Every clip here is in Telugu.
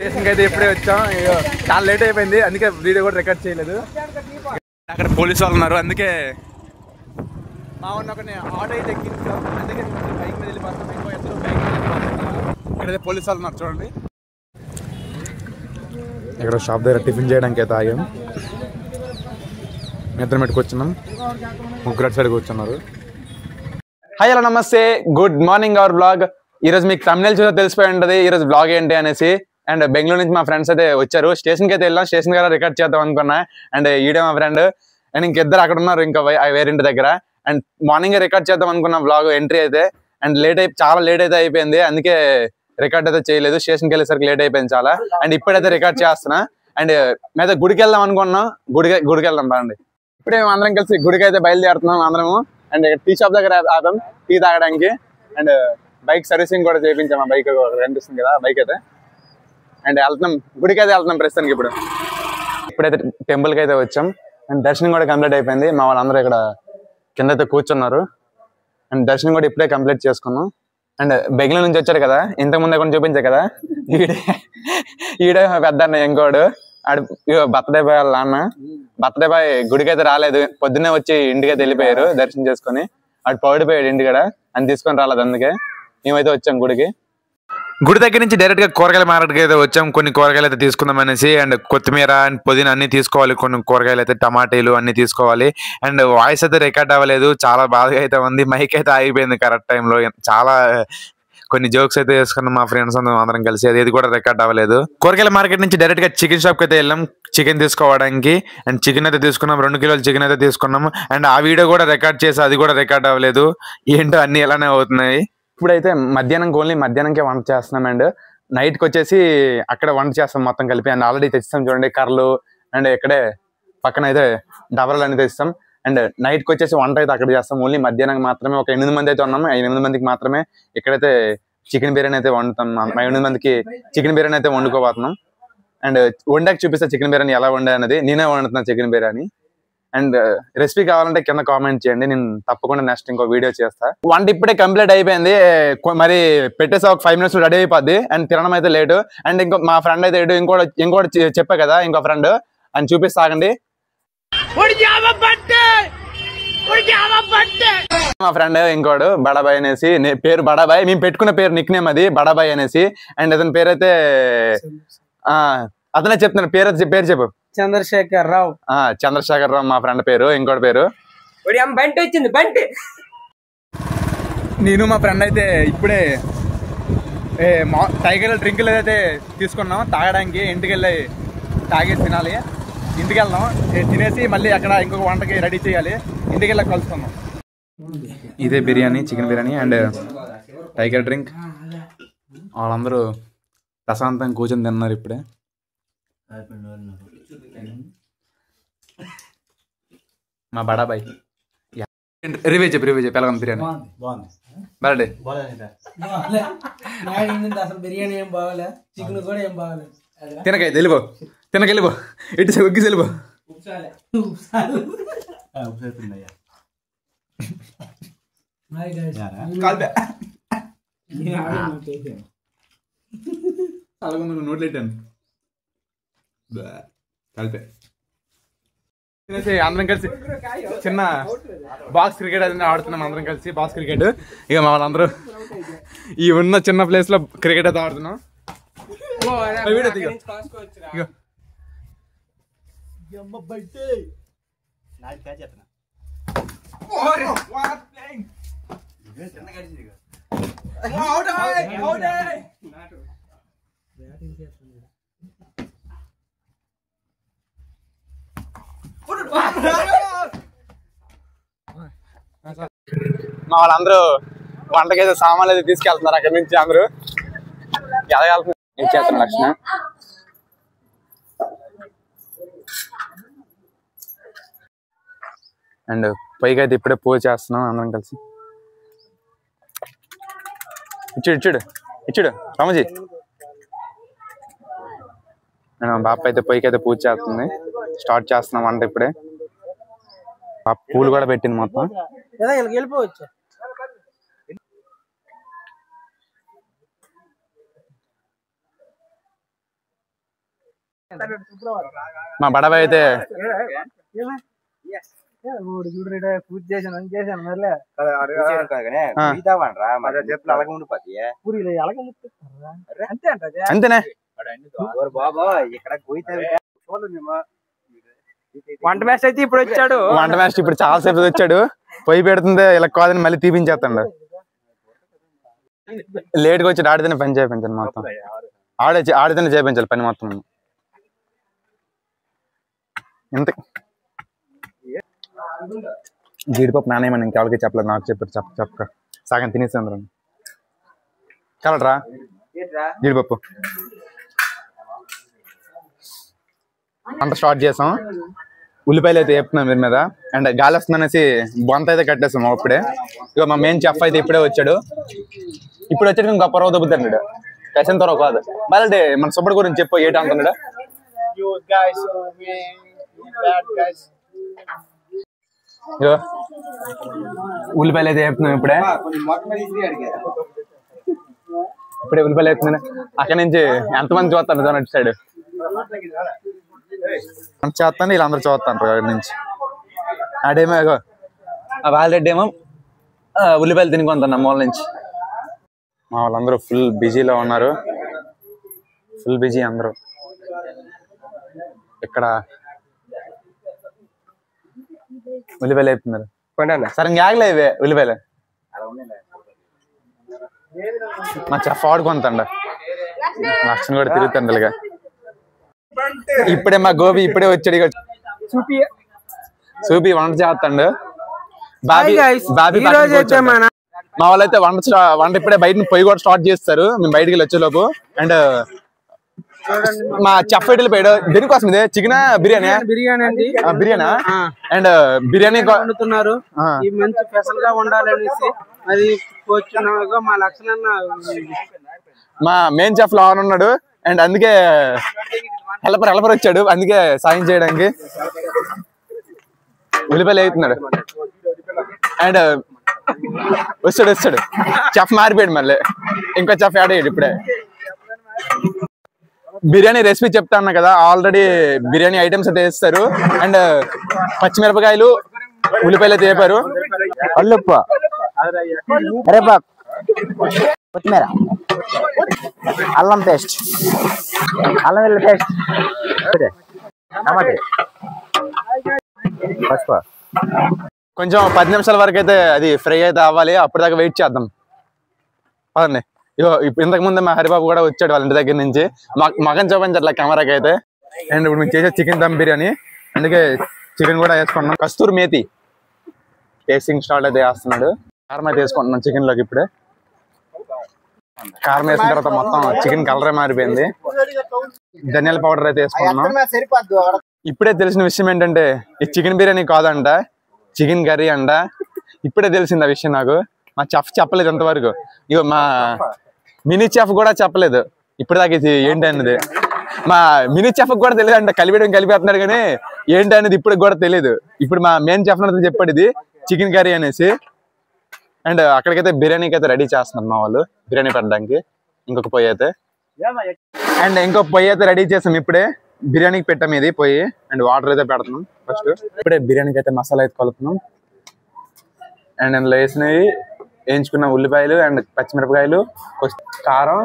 స్టేషన్కి అయితే ఇప్పుడే వచ్చాం, చాలా లేట్ అయిపోయింది, అందుకే వీడియో కూడా రికార్డ్ చేయలేదు. అక్కడ పోలీసు వాళ్ళు ఉన్నారు, అందుకే మా ఉన్న ఆటో అయితే ఎక్కించాం, అందుకే బైక్ మీద వెళ్ళిపోతాం. ఇంకో ఇద్దరు బైక్ మీద వెళ్ళిపోతున్నారు. ఇక్కడైతే పోలీసు వాళ్ళు ఉన్నారు చూడండి. ఇక్కడ షాప్ దగ్గర టిఫిన్ చేయడానికి అయితే ఆగాం. నిద్ర పెట్టుకొచ్చున్నాం, ముగ్గురు అటు సైడ్ కూర్చున్నారు. హాయ్ హలో నమస్తే, గుడ్ మార్నింగ్ అవర్ బ్లాగ్. ఈరోజు మీకు thumbnail చూస్తే తెలిసిపోయి ఉంటుంది ఈరోజు బ్లాగ్ ఏంటి అనేసి. అండ్ బెంగళూరు నుంచి మా ఫ్రెండ్స్ అయితే వచ్చారు. స్టేషన్కి అయితే వెళ్ళాం, స్టేషన్ దగ్గర రికార్డ్ చేద్దాం అనుకున్నా. అండ్ ఈడే మా ఫ్రెండ్ అండ్ ఇంకిద్దరు అక్కడ ఉన్నారు, ఇంకా వేరింటి దగ్గర. అండ్ మార్నింగ్ రికార్డ్ చేద్దాం అనుకున్న బ్లాగ్ ఎంట్రీ అయితే. అండ్ చాలా లేట్ అయితే అయిపోయింది, అందుకే రికార్డ్ అయితే చేయలేదు. స్టేషన్కి వెళ్ళేసరికి లేట్ అయిపోయింది చాలా. అండ్ ఇప్పుడైతే రికార్డ్ చేస్తున్నా. అండ్ మీద గుడికి వెళ్దాం అనుకున్నాం, గుడికి వెళ్దాం రండి. ఇప్పుడే మేము అందరం కలిసి గుడికి అయితే బయలుదేరుతున్నాం అందరము. అండ్ టీ షాప్ దగ్గర ఆపాం టీ తాగడానికి. అండ్ బైక్ సర్వీసింగ్ కూడా చేయించాం, ఆ బైక్ కనిపిస్తుంది కదా బైక్ అయితే. అండ్ వెళ్తున్నాం, గుడికి అయితే వెళ్తున్నాం ప్రస్తుతానికి. ఇప్పుడైతే టెంపుల్కి అయితే వచ్చాం. అండ్ దర్శనం కూడా కంప్లీట్ అయిపోయింది. మా వాళ్ళందరూ ఇక్కడ కింద అయితే కూర్చున్నారు. అండ్ దర్శనం కూడా ఇప్పుడే కంప్లీట్ చేసుకున్నాం. అండ్ బెంగళూరు నుంచి వచ్చాడు కదా, ఇంతకుముందు కొంచెం చూపించా కదా, ఈడే పెద్ద అన్న ఇంకోడు. బర్త్డే బాయ్ వాళ్ళ నాన్న. బర్త్డే బాయ్ గుడికి అయితే రాలేదు, పొద్దున్నే వచ్చి ఇంటికైతే వెళ్ళిపోయారు దర్శనం చేసుకుని. అటు పౌడిపోయాడు ఇంటికాడ, అని తీసుకొని రాలేదు, అందుకే మేమైతే వచ్చాం గుడికి. గుడి దగ్గర నుంచి డైరెక్ట్ గా కూరగాయల మార్కెట్కి అయితే వచ్చాం. కొన్ని కూరగాయలు అయితే తీసుకుందాం అనేసి. అండ్ కొత్తిమీర అండ్ పుదీనా అన్ని తీసుకోవాలి, కొన్ని కూరగాయలు అయితే టమాటీలు అన్ని తీసుకోవాలి. అండ్ వాయిస్ అయితే రికార్డ్ అవ్వలేదు, చాలా బాధగా అయితే ఉంది. మైక్ అయితే ఆగిపోయింది కరెక్ట్ టైంలో. చాలా కొన్ని జోక్స్ అయితే వేసుకున్నాం మా ఫ్రెండ్స్ అందరం కలిసి, అది కూడా రికార్డ్ అవ్వలేదు. కూరగాయల మార్కెట్ నుంచి డైరెక్ట్ గా చికెన్ షాప్ కి అయితే వెళ్ళాం చికెన్ తీసుకోవడానికి. అండ్ చికెన్ అయితే తీసుకున్నాం, 2 కిలోల చికెన్ అయితే తీసుకున్నాం. అండ్ ఆ వీడియో కూడా రికార్డ్ చేసి అది కూడా రికార్డ్ అవ్వలేదు. ఏంటో అన్ని ఎలానే అవుతున్నాయి. ఇప్పుడైతే ఓన్లీ మధ్యాహ్నంకే వంట చేస్తున్నాం. అండ్ నైట్కి వచ్చేసి అక్కడ వంట చేస్తాం మొత్తం కలిపి. అండ్ ఆల్రెడీ తెచ్చిస్తాం చూడండి కర్రలు. అండ్ ఇక్కడే పక్కన అయితే డబరాలు అన్ని తెచ్చిస్తాం. అండ్ నైట్కి వచ్చేసి వంట అయితే అక్కడ చేస్తాం. ఓన్లీ మధ్యాహ్నం మాత్రమే ఒక 8 మంది అయితే ఉన్నాము. 8 మందికి మాత్రమే ఇక్కడైతే చికెన్ బిర్యానీ అయితే వండుతాం. 8 మందికి చికెన్ బిర్యానీ అయితే వండుకోబోతున్నాం. అండ్ వండాక చూపిస్తా చికెన్ బిర్యానీ ఎలా వండా అనేది. నేనే వండుతున్నా చికెన్ బిర్యానీ. అండ్ రెసిపీ కావాలంటే కింద కామెంట్ చేయండి, నేను తప్పకుండా నెక్స్ట్ ఇంకో వీడియో చేస్తా. వంట ఇప్పుడే కంప్లీట్ అయిపోయింది, మరి పెట్టేసి ఒక 5 minutes రెడీ అయిపోద్ది. అండ్ తినడం అయితే లేటు. అండ్ ఇంకో మా ఫ్రెండ్ అయితే ఇంకోటి చెప్పా కదా, ఇంకో ఫ్రెండ్ అని చూపిస్తాగండి. మా ఫ్రెండ్ ఇంకోడు బడాబాయ్ అనేసి, పేరు బడాబాయ్, మేము పెట్టుకున్న పేరు నిక్ నేమ్ అది బడాబాయ్ అనేసి. అండ్ అతని పేరు అయితే అతనే చెప్తున్నాను, పేరు చెప్పు. చంద్రశేఖర్ రావు మా ఫ్రెండ్ పేరు. ఇంకోటి పేరు బంటి వచ్చింది. బంటి నేను మా ఫ్రెండ్ అయితే ఇప్పుడే టైగర్ డ్రింకులు ఏదైతే తీసుకున్నాం తాగడానికి. ఇంటికి వెళ్ళి తాగేసి తినాలి. ఇంటికి వెళ్దాం, తినేసి మళ్ళీ అక్కడ ఇంకొక వంటకి రెడీ చేయాలి. ఇంటికి వెళ్ళి కలుసుకుందాం. ఇదే biryani, chicken biryani and tiger drink. వాళ్ళందరూ ప్రశాంతంగా కూర్చొని తిన్నారు ఇప్పుడే. మా బడాబాయ్ రివ్యూ చెప్పు ఎలాగ బిర్యానీ. బాగుంది. బిర్యానీ ఏం బాగాలే, చికెన్ కూడా ఏం బాగాలేదు. తినకైతే వెళ్ళిపో ఇటు ఒగ్గిసి వెళ్ళిపో. నోట్లు పెట్టాను కలిపే. అందరం కలిసి చిన్న బాక్స్ క్రికెట్ అది ఆడుతున్నాం అందరం కలిసి, బాక్స్ క్రికెట్. ఇక మా వాళ్ళందరూ ఈ ఉన్న చిన్న ప్లేస్ లో క్రికెట్ అయితే ఆడుతున్నాం. మా వాళ్ళందరూ వంటకైతే సామాన్లు అయితే తీసుకెళ్తున్నారు అక్కడి నుంచి. అందరూ ఎదగలుగుతున్నారు లక్ష్మి. అండ్ పైకి అయితే ఇప్పుడే పూజ చేస్తున్నాం అందరం కలిసి. ఇచ్చుడు రామజీ. బాప అయితే పైకి అయితే పూజ చేస్తుంది. స్టార్ట్ చేస్తున్నాం వంట ఇప్పుడే. పూలు కూడా పెట్టింది మొత్తం. వెళ్ళిపోవచ్చు. మా బడబాయ్ అయితే పూజ చేశాను చేశాను మళ్ళీ అంతేనే వంట మేస్టర్ అయితే ఇప్పుడు వచ్చాడు. వంట మాస్టర్ ఇప్పుడు చాలా సేపు వచ్చాడు. పొయ్యి పెడుతుంది ఇలా కాదని మళ్ళీ తీపించేస్తాడు. లేట్గా వచ్చి ఆడితేనే పని చేయించాలి మొత్తం. ఆడితేనే చేయించాలి పని మొత్తం. ఇంత జీడిపప్పు నానేమని ఇంకెవరికి చెప్పలేదు. నాకు చెప్పారు చెప్పక సగం తినేసి అందరం. కలరా జీడిపప్పు అంత స్టార్ట్ చేసాం. ఉల్లిపాయలు అయితే వేపుతున్నాం మీరు మీద. అండ్ గాలి వస్తుందనేసి బొంత అయితే కట్టేస్తాం అప్పుడే. ఇక మా మెయిన్ చెఫ్ అయితే ఇప్పుడే వచ్చాడు. ఇప్పుడు వచ్చాడు గొప్ప రవ్వ దొబ్బుతాడు. కసిన త్వర కాదు మళ్ళీ మన సుబ్బడి గురించి చెప్పు ఏంటి అంటున్నాడు. ఉల్లిపాయలు అయితే వేపుతున్నాం ఇప్పుడే. ఉల్లిపాయలు వేపుతున్నాను. అక్కడి నుంచి ఎంతమంది చూస్తారు అటు సైడ్ చేస్తాను. వీళ్ళందరూ చూస్తాను అక్కడి నుంచి. ఆడేమో వాళ్ళరెడ్డి ఏమో ఉల్లిపాయలు తినుకుంటున్నా మూల నుంచి. మా వాళ్ళందరూ ఫుల్ బిజీలో ఉన్నారు. ఫుల్ బిజీ అందరూ. ఇక్కడ ఉల్లిపాయలు వేపుతున్నారు. సరే ఆగలే ఇవే ఉల్లిపాయలు. మా చెఫ్ ఆడుకుంటాండ లక్ష్మణ్ కూడా తిరుగుతాండలుగా. ఇప్పుడే మా గోపి ఇప్పుడే వచ్చాడు. చూపి వంట చేస్తాడు. మా వాళ్ళైతే వంట ఇప్పుడే బయట పొయ్యి కూడా స్టార్ట్ చేస్తారు. మేము బయటికి వెళ్ళి వచ్చేలోపు. అండ్ మా చెఫ్ వెళ్ళిపోయాడు. దేనికోసం ఇదే చికెన్ బిర్యానీ బిర్యానీ అండ్ బిర్యానీ వండుతున్నారు. మంచి స్పెషల్ గా ఉండాలనేసి అది మా లక్ష్మణ మా మెయిన్ చెఫ్ లో ఉన్నాడు. అండ్ అందుకే హెల్పర్ వచ్చాడు. అందుకే సాయం చేయడానికి ఉల్లిపాయలు వేస్తున్నాడు. అండ్ వస్తాడు చెఫ్ మారిపోయాడు. మళ్ళీ ఇంకో చెఫ్ యాడ్ అయ్యాడు ఇప్పుడే. బిర్యానీ రెసిపీ చెప్తా అన్నా కదా. ఆల్రెడీ బిర్యానీ ఐటమ్స్ అయితే వేస్తారు. అండ్ పచ్చిమిరపకాయలు ఉల్లిపాయలు అయితే వేపారు. అల్లుప్పు కరివేపాకు కొత్తిమీర అల్లం పేస్ట్ అల్లం వెల్లుల్లి పేస్ట్ టమాటా పసుపు. కొంచెం 10 నిమిషాల వరకు అయితే అది ఫ్రై అయితే అవ్వాలి. అప్పటిదాకా వెయిట్ చేద్దాం పదండి. ఇగో ఇంతకు ముందే మా హరిబాబు కూడా వచ్చాడు వాళ్ళ ఇంటి దగ్గర నుంచి. మగన్ చూపించట్లా కెమెరాకి అయితే. అండ్ ఇప్పుడు మేము చేసే చికెన్ దమ్ బిర్యానీ. అందుకే చికెన్ కూడా వేసుకున్నాం. కస్తూరి మేతి టేస్టింగ్ స్టార్ట్ అయితే వేస్తున్నాడు. కారం అయితే వేసుకుంటున్నాం చికెన్ లోకి. ఇప్పుడే కారం వేసిన తర్వాత మొత్తం చికెన్ కలరే మారిపోయింది. ధనియాల పౌడర్ అయితే వేసుకున్నాం. ఇప్పుడే తెలిసిన విషయం ఏంటంటే ఈ చికెన్ బిర్యానీ కాదంట, చికెన్ కర్రీ అంట. ఇప్పుడే తెలిసింది ఆ విషయం నాకు. మా చెఫ్ చెప్పలేదు అంతవరకు. ఇగో మా మినీ చెఫ్ కూడా చెప్పలేదు ఇప్పుడు దాకా ఇది ఏంటి అనేది. మా మినీ చెఫ్ కూడా తెలియదు అంట. కలిపేస్తున్నాడు కానీ ఏంటి అనేది ఇప్పుడు కూడా తెలియదు. ఇప్పుడు మా మెయిన్ చెఫ్ అయితే చెప్పాడు ఇది చికెన్ కర్రీ అనేసి. అండ్ అక్కడికైతే బిర్యానీకి అయితే రెడీ చేస్తున్నారు మా వాళ్ళు బిర్యానీ పెట్టడానికి. ఇంకొక పొయ్యి అయితే రెడీ చేసాం. ఇప్పుడే బిర్యానీకి పెట్టాం ఇది పొయ్యి. అండ్ వాటర్ అయితే పెడుతున్నాం. ఫస్ట్ ఇప్పుడే బిర్యానీకి అయితే మసాలా అయితే కలుపుతున్నాం. అండ్ అందులో వేసినవి వేయించుకున్న ఉల్లిపాయలు అండ్ పచ్చిమిరపకాయలు, కారం,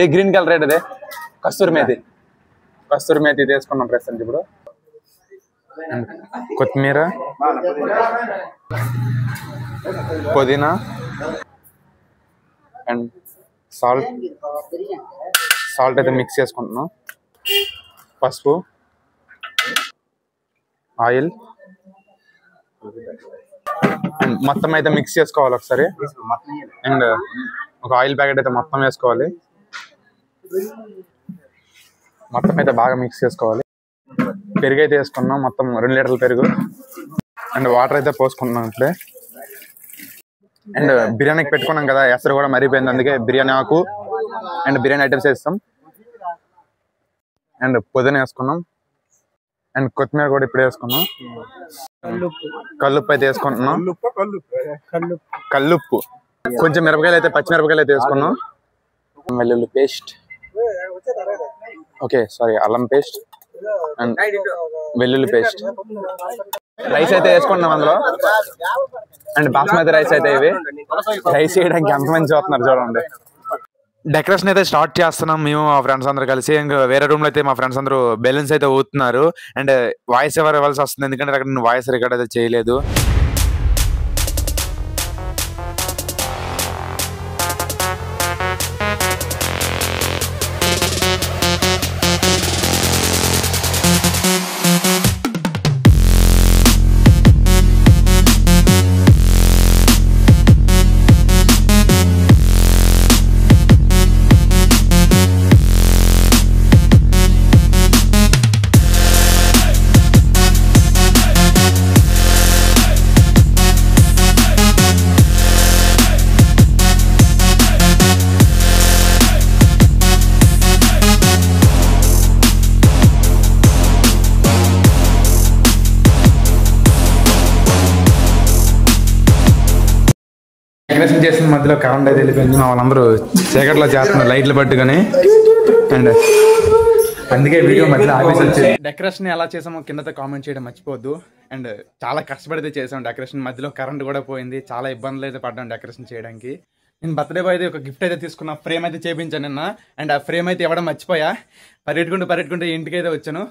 ఏ గ్రీన్ కలర్ రేట్ అదే కస్తూరి మేతి వేసుకున్నాం ప్రస్తుతానికి. ఇప్పుడు కొత్తిమీర, పుదీనా అండ్ సాల్ట్ అయితే మిక్స్ చేసుకుంటున్నాం. పసుపు, ఆయిల్ అండ్ మొత్తం అయితే మిక్స్ చేసుకోవాలి ఒకసారి. అండ్ ఒక ఆయిల్ ప్యాకెట్ అయితే మొత్తం వేసుకోవాలి. మొత్తం అయితే బాగా మిక్స్ చేసుకోవాలి. పెరుగు అయితే వేసుకున్నాం. మొత్తం 2 లీటర్ల పెరుగు. అండ్ వాటర్ అయితే పోసుకుంటున్నాం ఇప్పుడే. అండ్ బిర్యానీకి పెట్టుకున్నాం కదా, ఎసరు కూడా మరిగిపోయింది. అందుకే బిర్యానీ ఆకు అండ్ బిర్యానీ ఐటమ్స్ వేస్తాం. అండ్ పుదీనా వేసుకున్నాం. అండ్ కొత్తిమీర కూడా ఇప్పుడు వేసుకున్నాం. కల్లుప్పు అయితే వేసుకుంటున్నాం. కల్లుప్పు, కొంచెం మిరపకాయలు అయితే పచ్చిమిరపకాయలు అయితే వేసుకున్నాం. వెల్లుల్లి పేస్ట్ ఓకే సారీ అల్లం పేస్ట్ అండ్ వెల్లుల్లి పేస్ట్. రైస్ అయితే వేసుకుంటున్నాం అందులో. అండ్ బాస్మతి రైస్ అయితే ఇవి. రైస్ వేయడానికి ఎంత మంది చూస్తున్నారు చూడండి. డెకరేషన్ అయితే స్టార్ట్ చేస్తున్నాం మేము మా ఫ్రెండ్స్ అందరూ కలిసి. ఇంకా వేరే రూమ్ లో అయితే మా ఫ్రెండ్స్ అందరూ బెలూన్స్ అయితే ఊతున్నారు. అండ్ వాయిస్ ఎవరు ఇవ్వాల్సి వస్తుంది ఎందుకంటే అక్కడ నేను వాయిస్ రికార్డ్ అయితే చేయలేదు. డెకరేషన్ చేసిన మధ్యలో కరెంట్ అయితే వెళ్ళిపోయింది. మా వాళ్ళందరూ చీకట్లో చేస్తున్నారు లైట్లు పట్టుకొని. అండ్ అందుకే వీడియో మధ్యలో ఆఫీస్ వచ్చింది. డెకరేషన్ ఎలా చేసామో కిందతో కామెంట్ చేయడం మర్చిపోద్దు. అండ్ చాలా కష్టపడితే చేసాం డెకరేషన్. మధ్యలో కరెంట్ కూడా పోయింది. చాలా ఇబ్బందులు అయితే పడ్డాం డెకరేషన్ చేయడానికి. నేను బర్త్డే బాయ్ అయితే ఒక గిఫ్ట్ అయితే తీసుకున్నా. ఫ్రేమ్ అయితే చేయించాను నిన్న. అండ్ ఆ ఫ్రేమ్ అయితే ఇవ్వడం మర్చిపోయా. పరిగెట్టుకుంటూ ఇంటికి అయితే వచ్చాను.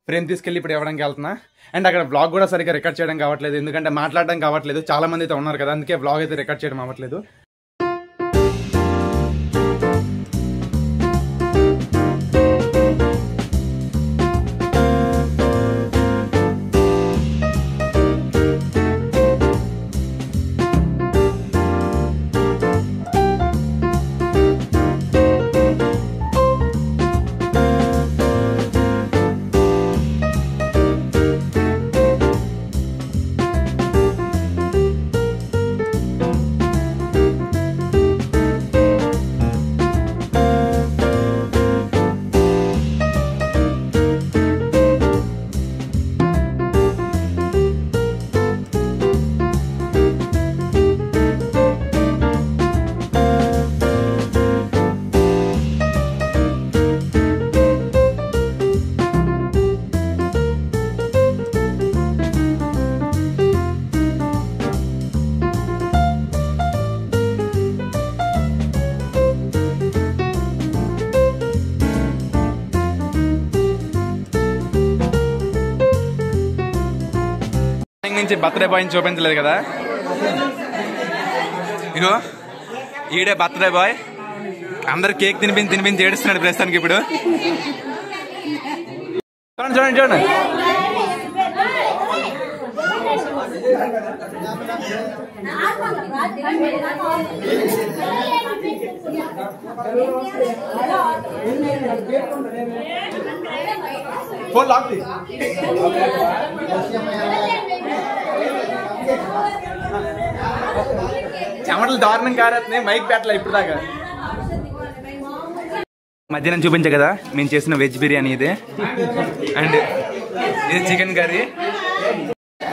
ఫ్రేమ్ తీసుకెళ్ళి ఇప్పుడు ఇవ్వడానికి వెళ్తున్నా. అండ్ అక్కడ బ్లాగ్ కూడా సరిగ్గా రికార్డ్ చేయడం కావట్లేదు ఎందుకంటే మాట్లాడడం కావట్లేదు. చాలా మంది అయితే ఉన్నారు కదా, అందుకే బ్లాగ్ అయితే రికార్డ్ చేయడం అవ్వట్లేదు. నుంచి బర్త్డే బాయ్ చూపించలేదు కదా, ఇగో ఈడే బర్త్డే బాయ్. అందరు కేక్ తినిపించి ఏడుస్తున్నాడు ప్రస్తుతానికి. ఇప్పుడు చూడండి చూడండి ఫోన్ లాక్ చెమటలు దారుణం కారేస్తున్నాయి. మైక్ పెట్టలే ఇప్పుడు దాకా. మధ్యాహ్నం చూపించే కదా మేము చేసిన వెజ్ బిర్యానీ ఇది. అండ్ ఇది చికెన్ కర్రీ.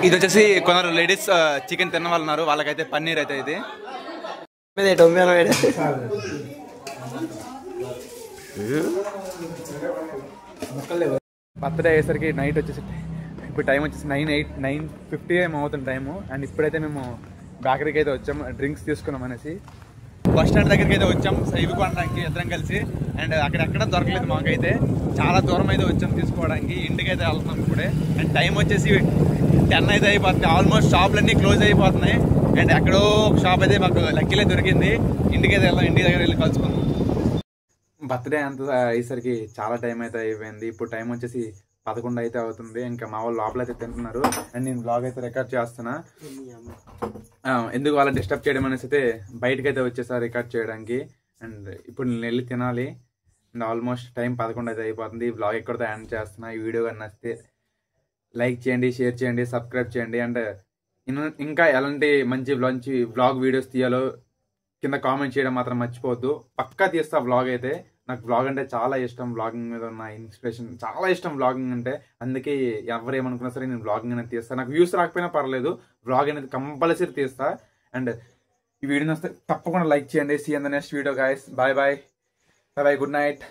ఇది వచ్చేసి కొందరు లేడీస్ చికెన్ తిన్న వాళ్ళు ఉన్నారు, వాళ్ళకైతే పన్నీర్ అయితే ఇది. బర్త్డే అయ్యేసరికి నైట్ వచ్చేసి ఇప్పుడు టైం వచ్చేసి 9:50 ఏమో అవుతుంది టైము. అండ్ ఇప్పుడైతే మేము బేకరీకి అయితే వచ్చాము డ్రింక్స్ తీసుకున్నాం అనేసి. బస్ స్టాండ్ దగ్గరికి అయితే వచ్చాం ఇవి కొనడానికి ఇద్దరం కలిసి. అండ్ అక్కడెక్కడ దొరకలేదు మాకైతే, చాలా దూరం అయితే వచ్చాం తీసుకోవడానికి. ఇంటికి అయితే వెళ్తున్నాం ఇప్పుడే. అండ్ టైం వచ్చేసి 10 అయితే అయిపోతుంది. ఆల్మోస్ట్ షాపులన్నీ క్లోజ్ అయిపోతున్నాయి. అండ్ ఎక్కడో ఒక షాప్ అయితే మాకు లక్కీలే దొరికింది. ఇంటికి అయితే వెళ్దాం, ఇంటి దగ్గర వెళ్ళి కలుసుకుందాం. బర్త్డే అంత అయ్యేసరికి చాలా టైం అయితే అయిపోయింది. ఇప్పుడు టైం వచ్చేసి 11 అయితే అవుతుంది. ఇంకా మా వాళ్ళు లోపల అయితే తింటున్నారు. అండ్ నేను బ్లాగ్ అయితే రికార్డ్ చేస్తున్నా. ఎందుకు వాళ్ళ డిస్టర్బ్ చేయడం అనేసి అయితే బయటకు అయితే వచ్చేసా రికార్డ్ చేయడానికి. అండ్ ఇప్పుడు నేను వెళ్ళి తినాలి. అండ్ ఆల్మోస్ట్ టైం 11 అయితే అయిపోతుంది. ఈ బ్లాగ్ ఎక్కడితో ఎండ్ చేస్తున్నా. ఈ వీడియో కానీ నచ్చితే లైక్ చేయండి, షేర్ చేయండి, సబ్స్క్రైబ్ చేయండి. అండ్ ఇంకా ఎలాంటి మంచి బ్లాగ్ వీడియోస్ తీయాలో కింద కామెంట్ చేయడం మాత్రం మర్చిపోవద్దు. పక్కా తీస్తా బ్లాగ్ అయితే. నాకు బ్లాగ్ అంటే చాలా ఇష్టం. బ్లాగింగ్ మీద ఉన్న ఇన్స్పిరేషన్ చాలా ఇష్టం బ్లాగింగ్ అంటే. అందుకే ఎవరు ఏమనుకున్నా సరే నేను బ్లాగింగ్ అనేది తీస్తాను. నాకు వ్యూస్ రాకపోయినా పర్లేదు, బ్లాగ్ అనేది కంపల్సరీ తీస్తా. అండ్ ఈ వీడియోని వస్తే తప్పకుండా లైక్ చేయండి. See in the next video guys. Bye bye, good night.